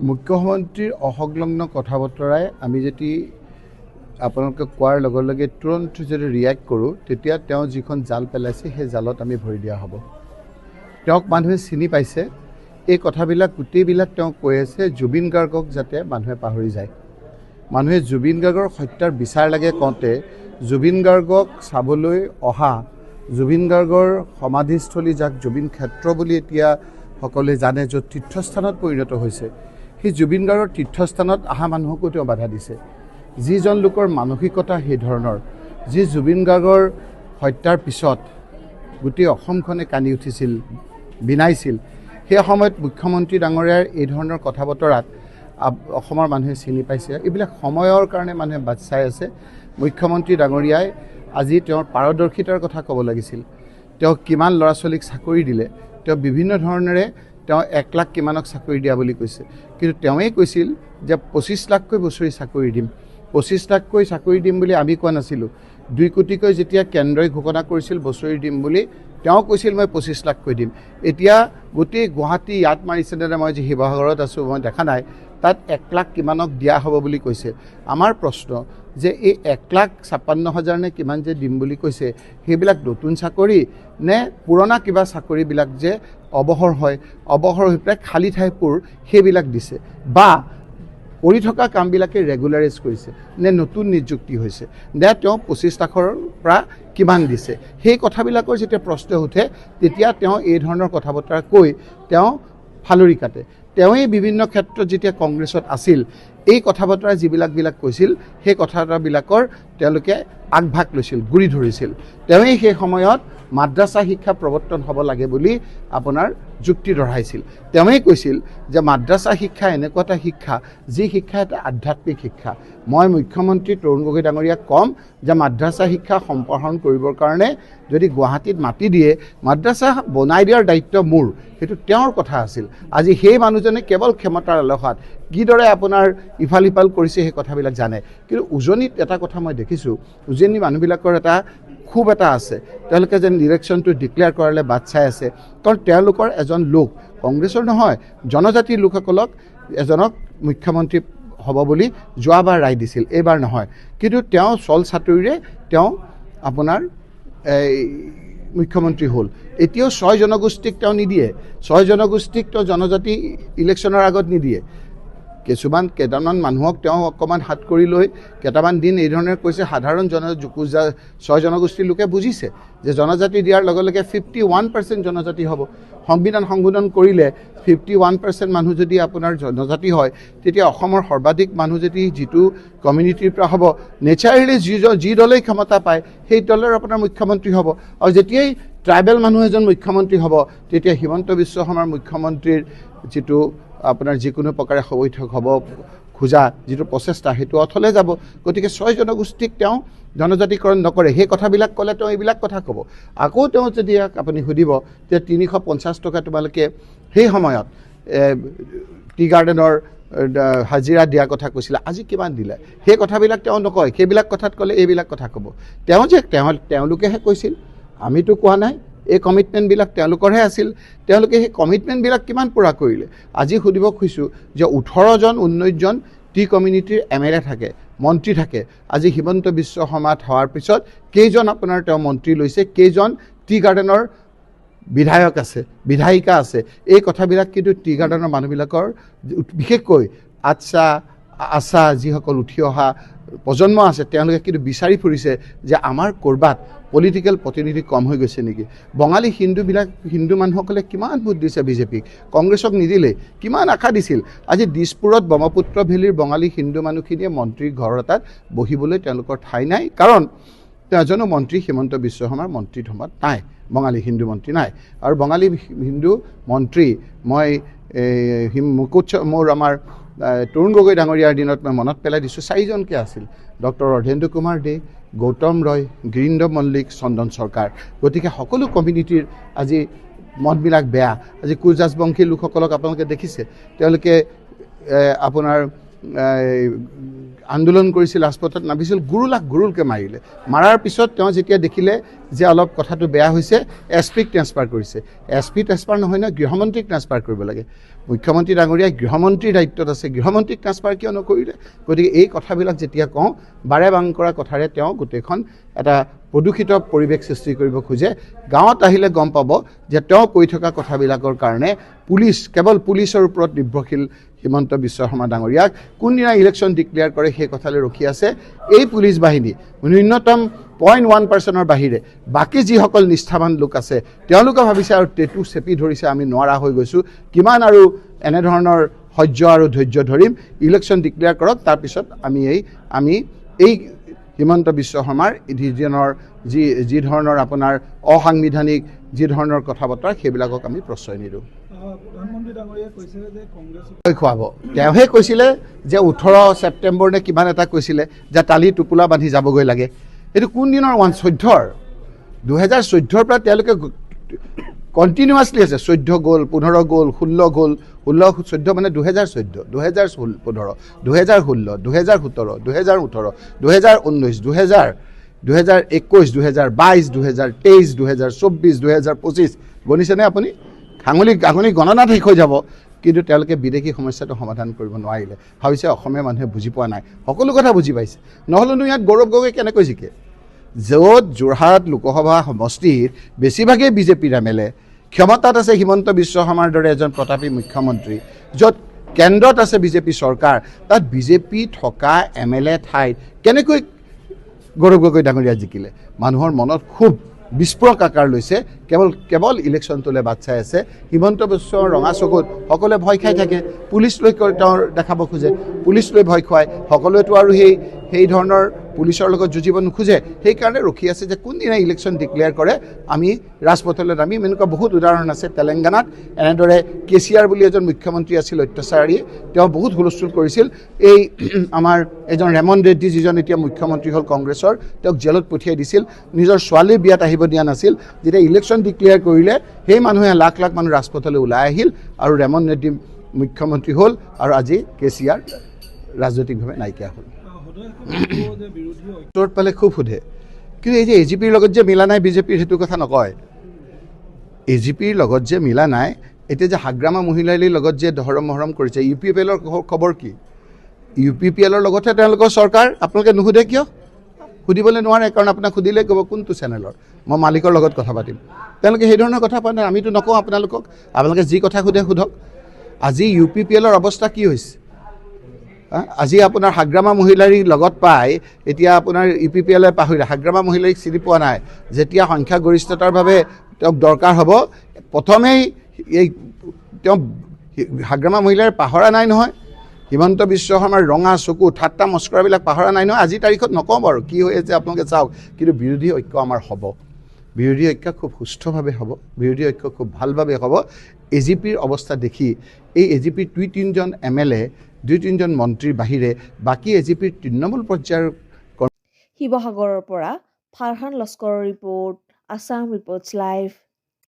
মুখ্যমন্ত্ৰীৰ অসংলগ্ন কথা বতৰাই আমি যদি আপোনালোকে কোৱাৰ লগে লগে তুৰন্ত যদি ৰিয়েক্ট কৰোঁ তেতিয়া তেওঁ যিখন জাল পেলাইছে সেই জালত আমি ভৰি দিয়া হ'ব। তেওঁক মানুহে চিনি পাইছে। এই কথাবিলাক গোটেইবিলাক তেওঁ কৈ আছে জুবিন গাৰ্গক যাতে মানুহে পাহৰি যায়। মানুহে জুবিন গাৰ্গৰ হত্যাৰ বিচাৰ লাগে কওঁতে জুবিন গাৰ্গক চাবলৈ অহা জুবিন গাৰ্গৰ সমাধিস্থলী যাক জুবিন ক্ষেত্ৰ বুলি এতিয়া সকলোৱে জানে য'ত তীৰ্থস্থানত পৰিণত হৈছে সেই জুবিন গাৰ্গৰ তীৰ্থস্থানত অহা মানুহকো তেওঁ বাধা দিছে। যিজন লোকৰ মানসিকতা সেই ধৰণৰ যি জুবিন গাৰ্গৰ হত্যাৰ পিছত গোটেই অসমখনে কান্দি উঠিছিল বিনাইছিল সেই সময়ত মুখ্যমন্ত্ৰী ডাঙৰীয়াৰ এই ধৰণৰ কথা বতৰাত অসমৰ মানুহে চিনি পাইছে। এইবিলাক সময়ৰ কাৰণে মানুহে বাট চাই আছে। মুখ্যমন্ত্ৰী ডাঙৰীয়াই আজি তেওঁৰ পাৰদৰ্শিতাৰ কথা ক'ব লাগিছিল। তেওঁ কিমান ল'ৰা ছোৱালীক চাকৰি দিলে, তেওঁ বিভিন্ন ধৰণেৰে তেওঁ 1 লাখ কিমানক চাকৰি দিয়া বুলি কৈছে, কিন্তু তেওঁৱেই কৈছিল যে 25 লাখকৈ বছৰি চাকৰি দিম। 25 লাখকৈ চাকৰি দিম বুলি আমি কোৱা নাছিলোঁ। 2 কোটিকৈ যেতিয়া কেন্দ্ৰই ঘোষণা কৰিছিল বছৰি দিম বুলি তেওঁ কৈছিল মই 25 লাখকৈ দিম। এতিয়া গোটেই গুৱাহাটী ইয়াত মাৰিছে নে মই যে শিৱসাগৰত আছোঁ মই দেখা নাই, তাত 1 লাখ কিমানক দিয়া হ'ব বুলি কৈছে। আমাৰ প্ৰশ্ন যে এই 1,56,000 নে কিমান যে দিম বুলি কৈছে সেইবিলাক নতুন চাকৰি নে পুৰণা কিবা চাকৰিবিলাক যে অৱসৰ হয়, অৱসৰ হৈ পেলাই খালী ঠাইবোৰ সেইবিলাক দিছে বা কৰি থকা কামবিলাকে ৰেগুলাৰাইজ কৰিছে নে নতুন নিযুক্তি হৈছে নে তেওঁ 25 লাখৰ পৰা কিমান দিছে। সেই কথাবিলাকৰ যেতিয়া প্ৰশ্ন উঠে তেতিয়া তেওঁ এই ধৰণৰ কথা বতৰা কৈ তেওঁ ফালৰি কাটে। তেওঁৱেই বিভিন্ন ক্ষেত্ৰত যেতিয়া কংগ্ৰেছত আছিল এই কথা বতৰা যিবিলাক কৈছিল সেই কথাবিলাকৰ তেওঁলোকে আগভাগ লৈছিল, গুৰি ধৰিছিল। তেওঁৱেই সেই সময়ত মাদ্ৰাছা শিক্ষা প্ৰৱৰ্তন হ'ব লাগে বুলি আপোনাৰ যুক্তি দঢ়াইছিল। তেওঁৱেই কৈছিল যে মাদ্ৰাছা শিক্ষা এনেকুৱা এটা শিক্ষা যি শিক্ষা এটা আধ্যাত্মিক শিক্ষা। মই মুখ্যমন্ত্ৰী তৰুণ গগৈ ডাঙৰীয়াক ক'ম যে মাদ্ৰাছা শিক্ষা সম্প্ৰসাৰণ কৰিবৰ কাৰণে যদি গুৱাহাটীত মাটি দিয়ে মাদ্ৰাছা বনাই দিয়াৰ দায়িত্ব মোৰ, সেইটো তেওঁৰ কথা আছিল। আজি সেই মানুহজনে কেৱল ক্ষমতাৰ আলসাত কিদৰে আপোনাৰ ইফাল সিফাল কৰিছে সেই কথাবিলাক জানে। কিন্তু উজনিত এটা কথা মই দেখিছোঁ, উজনি মানুহবিলাকৰ এটা খুব এটা আছে, তেওঁলোকে যেন ইলেকশ্যনটো ডিক্লেয়াৰ কৰালে বাট চাই আছে। কাৰণ তেওঁলোকৰ এজন লোক কংগ্ৰেছৰ নহয় জনজাতিৰ লোকসকলক এজনক মুখ্যমন্ত্ৰী হ'ব বুলি যোৱাবাৰ ৰায় দিছিল, এইবাৰ নহয়। কিন্তু তেওঁ চল চাতুৰিৰে তেওঁ আপোনাৰ মুখ্যমন্ত্ৰী হ'ল। এতিয়াও 6 জনগোষ্ঠীক তেওঁ নিদিয়ে, 6 জনগোষ্ঠীক তেওঁ জনজাতি ইলেকশ্যনৰ আগত নিদিয়ে। কেইটামান মানুহক তেওঁ অকণমান হাত কৰি লৈ কেইটামান দিন এই ধৰণে কৈছে। সাধাৰণ 6 জনগোষ্ঠীৰ লোকে বুজিছে যে জনজাতি দিয়াৰ লগে লগে 51% জনজাতি হ'ব। সংবিধান সংশোধন কৰিলে 51% মানুহ যদি আপোনাৰ জনজাতি হয় তেতিয়া অসমৰ সৰ্বাধিক মানুহ যদি যিটো কমিউনিটিৰ পৰা হ'ব নেচাৰেলি যি দলেই ক্ষমতা পায় সেই দলৰ আপোনাৰ মুখ্যমন্ত্ৰী হ'ব। আৰু যেতিয়াই ট্ৰাইবেল মানুহ এজন মুখ্যমন্ত্ৰী হ'ব তেতিয়া হিমন্ত বিশ্ব শৰ্মাৰ মুখ্যমন্ত্ৰীৰ যিটো আপোনাৰ যিকোনো প্ৰকাৰে বৈঠক হ'ব খোজা যিটো প্ৰচেষ্টা সেইটো অথলে যাব। গতিকে 6 জনগোষ্ঠীক তেওঁ জনজাতিকৰণ নকৰে। সেই কথাবিলাক ক'লে তেওঁ এইবিলাক কথা ক'ব। আকৌ তেওঁ যদি আপুনি সুধিব যে 350 টকা তোমালোকে সেই সময়ত টি গাৰ্ডেনৰ হাজিৰা দিয়াৰ কথা কৈছিলে, আজি কিমান দিলে সেই কথাবিলাক তেওঁ নকয়। সেইবিলাক কথাত ক'লে এইবিলাক কথা ক'ব। তেওঁলোকেহে কৈছিল, আমিতো কোৱা নাই। এই কমিটমেণ্টবিলাক তেওঁলোকৰহে আছিল। তেওঁলোকে সেই কমিটমেণ্টবিলাক কিমান পূৰা কৰিলে আজি সুধিব খুজিছোঁ যে 19জন টি কমিউনিটিৰ MLA থাকে, মন্ত্ৰী থাকে। আজি হিমন্ত বিশ্ব শৰ্মা হোৱাৰ পিছত কেইজন আপোনাৰ তেওঁ মন্ত্ৰী লৈছে, কেইজন টি গাৰ্ডেনৰ বিধায়ক আছে, বিধায়িকা আছে। এই কথাবিলাক কিন্তু টি গাৰ্ডেনৰ মানুহবিলাকৰ বিশেষকৈ আশা যিসকল উঠি অহা প্ৰজন্ম আছে তেওঁলোকে কিন্তু বিচাৰি ফুৰিছে যে আমাৰ ক'ৰবাত পলিটিকেল প্ৰতিনিধি কম হৈ গৈছে নেকি। বঙালী হিন্দু মানুহসকলে কিমান ভোট দিছে বিজেপিক, কংগ্ৰেছক নিদিলে, কিমান আশা দিছিল। আজি দিছপুৰত ব্ৰহ্মপুত্ৰ ভেলীৰ বঙালী হিন্দু মানুহখিনিয়ে মন্ত্ৰীৰ ঘৰ এটাত বহিবলৈ তেওঁলোকৰ ঠাই নাই। কাৰণ তেওঁ এজনো মন্ত্ৰী হিমন্ত বিশ্ব শৰ্মাৰ মন্ত্ৰীধৰ্মত নাই, বঙালী হিন্দু মন্ত্ৰী নাই। আৰু বঙালী হিন্দু মন্ত্ৰী মই মোৰ আমাৰ তৰুণ গগৈ ডাঙৰীয়াৰ দিনত মই মনত পেলাই দিছোঁ 4জনকৈ আছিল। ডক্টৰ অৰ্ধেন্দু কুমাৰ দে, গৌতম ৰয়, গিৰীন্দ্ৰ মল্লিক, চন্দন চৰকাৰ। গতিকে সকলো কমিউনিটিৰ আজি মতবিলাক বেয়া। আজি কোচ ৰাজবংশী লোকসকলক আপোনালোকে দেখিছে, তেওঁলোকে আপোনাৰ আন্দোলন কৰিছিল, ৰাজপথত নামিছিল, গুৰুলকৈ মাৰিলে। মাৰাৰ পিছত তেওঁ যেতিয়া দেখিলে যে অলপ কথাটো বেয়া হৈছে, এছ পিক ট্ৰেন্সফাৰ কৰিছে। এছ পি ট্ৰেন্সফাৰ নহয় নহয়, গৃহমন্ত্ৰীক ট্ৰেন্সফাৰ কৰিব লাগে। মুখ্যমন্ত্ৰী ডাঙৰীয়াই গৃহমন্ত্ৰীৰ দায়িত্বত আছে, গৃহমন্ত্ৰীক ট্ৰেন্সফাৰ কিয় নকৰিলে? গতিকে এই কথাবিলাক যেতিয়া কওঁ, বাৰে বাং কৰা কথাৰে তেওঁ গোটেইখন এটা প্ৰদূষিত পৰিৱেশ সৃষ্টি কৰিব খোজে। গাঁৱত আহিলে গম পাব যে তেওঁ কৈ থকা কথাবিলাকৰ কাৰণে কেৱল পুলিচৰ ওপৰত নিৰ্ভৰশীল হিমন্ত বিশ্ব শৰ্মা ডাঙৰীয়াক কোনদিনা ইলেকশ্যন ডিক্লেয়াৰ কৰে সেই কথালৈ ৰখি আছে। এই পুলিচ বাহিনী ন্যূনতম 0.1% বাহিৰে বাকী যিসকল নিষ্ঠাৱান লোক আছে তেওঁলোকে ভাবিছে আৰু টেটু চেপি ধৰিছে, আমি নোৱাৰা হৈ গৈছোঁ, কিমান আৰু এনেধৰণৰ সহ্য আৰু ধৈৰ্য ধৰিম, ইলেকশ্যন ডিক্লেয়াৰ কৰক, তাৰপিছত আমি এই হিমন্ত বিশ্ব শৰ্মাৰ যি ধৰণৰ আপোনাৰ অসাংবিধানিক যি ধৰণৰ কথা বতৰা সেইবিলাকক আমি প্ৰশ্ৰয় নিদিওঁ। প্ৰধানমন্ত্ৰী ডাঙৰীয়াই কৈছে যে কংগ্ৰেছক খুৱাব। তেওঁহে কৈছিলে যে 18 ছেপ্টেম্বৰ নে কিমান এটা কৈছিলে যে টালি টোপোলা বান্ধি যাবগৈ লাগে। এইটো কোন দিনৰ 2014 পৰা তেওঁলোকে কণ্টিনিউৱাছলি আছে। 14 গ'ল, 15 গ'ল, 16 গ'ল, 14 মানে 2014, 2015, 2016, 2017, 2018, 2019, 2021, 2022, 2023, 2024, 2025 গণিছেনে আপুনি? গাঙনি গণনাত শেষ হৈ যাব। কিন্তু তেওঁলোকে বিদেশী সমস্যাটো সমাধান কৰিব নোৱাৰিলে। ভাবিছে অসমীয়া মানুহে বুজি পোৱা নাই, সকলো কথা বুজি পাইছে। নহ'লেনো ইয়াত গৌৰৱ গগৈ কেনেকৈ জিকে? য'ত যোৰহাট লোকসভা সমষ্টিৰ বেছিভাগেই বিজেপিৰ MLA, ক্ষমতাত আছে হিমন্ত বিশ্ব শৰ্মাৰ দৰে এজন প্ৰতাপী মুখ্যমন্ত্ৰী, য'ত কেন্দ্ৰত আছে বিজেপি চৰকাৰ, তাত বিজেপি থকা MLA ঠাইত কেনেকৈ গৌৰৱ গগৈ ডাঙৰীয়া জিকিলে? মানুহৰ মনত খুব বিস্ফোৰক আকাৰ লৈছে। কেৱল ইলেকশ্যনটোলৈ বাট চাই আছে। হিমন্ত বিশ্বৰ ৰঙা চকুত সকলোৱে ভয় খাই থাকে। পুলিচ লৈ তেওঁ দেখাব খোজে, পুলিচ লৈ ভয় খুৱায়। সকলোৱেতো আৰু সেই ধৰণৰ পুলিচৰ লগত যুঁজিব নোখোজে। সেইকাৰণে ৰখি আছে যে কোনদিনা ইলেকশ্যন ডিক্লেয়াৰ কৰে আমি ৰাজপথলৈ নামিম। এনেকুৱা বহুত উদাহৰণ আছে। তেলেংগানাত এনেদৰে কেচিআৰ বুলি এজন মুখ্যমন্ত্ৰী আছিল অত্যাচাৰী, তেওঁ বহুত হুলস্থুল কৰিছিল। এই আমাৰ এজন ৰেমন ৰেড্ডী যিজন এতিয়া মুখ্যমন্ত্ৰী হ'ল কংগ্ৰেছৰ, তেওঁক জেলত পঠিয়াই দিছিল, নিজৰ ছোৱালীৰ বিয়াত আহিব দিয়া নাছিল। যেতিয়া ইলেকশ্যন ডিক্লেয়াৰ কৰিলে সেই মানুহে লাখ লাখ মানুহ ৰাজপথলৈ ওলাই আহিল আৰু ৰেমন ৰেড্ডী মুখ্যমন্ত্ৰী হ'ল আৰু আজি কেচিআৰ ৰাজনৈতিকভাৱে নাইকিয়া হ'ল। উত্তৰ পালে খুব সোধে, কিন্তু এই যে AGPৰ লগত যে মিলা নাই বিজেপিৰ, সেইটো কথা নকয়। AGPৰ লগত যে মিলা নাই, এতিয়া যে হাগ্ৰামা মহিলাৰীৰ লগত যে ধৰম মহৰম কৰিছে, UPPLৰ খবৰ কি? UPPLৰ লগতহে তেওঁলোকৰ চৰকাৰ। আপোনালোকে নুসুধে কিয়? সুধিবলৈ নোৱাৰে, কাৰণ আপোনাক সুধিলে ক'ব কোনটো চেনেলৰ, মই মালিকৰ লগত কথা পাতিম। তেওঁলোকে সেই ধৰণৰ কথা পাতে, আমিতো নকওঁ আপোনালোকক। আপোনালোকে যি কথা সোধক। আজি UPPLৰ অৱস্থা কি হৈছে? আজি আপোনাৰ হাগ্ৰামা মহিলাৰীৰ লগত পাই এতিয়া আপোনাৰ UPPLে পাহৰিলে, হাগ্ৰামা মহিলাৰীক চিনি পোৱা নাই। যেতিয়া সংখ্যাগৰিষ্ঠতাৰ বাবে তেওঁক দৰকাৰ হ'ব, প্ৰথমেই তেওঁ হাগ্ৰামা মহিলাৰী পাহৰা নাই নহয়। হিমন্ত বিশ্ব শৰ্মাৰ ৰঙা চকু, ঠাট্টা মস্কৰাবিলাক পাহৰা নাই নহয়। আজিৰ তাৰিখত নকওঁ বাৰু কি হৈ আছে, আপোনালোকে চাওক। কিন্তু বিৰোধী ঐক্য আমাৰ হ'ব, বিৰোধী ঐক্য খুব সুস্থভাৱে হ'ব, বিৰোধী ঐক্য খুব ভালভাৱে হ'ব। AGPৰ অৱস্থা দেখি এই AGPৰ 2-3জন MLA, 2-3জন মন্ত্ৰীৰ বাহিৰে বাকী AGPৰ তৃণমূল পৰ্যায়ৰ শিৱসাগৰৰ পৰা ফাৰহান লস্কৰৰ ৰিপৰ্ট, আছাম ৰিপৰ্টছ লাইভ।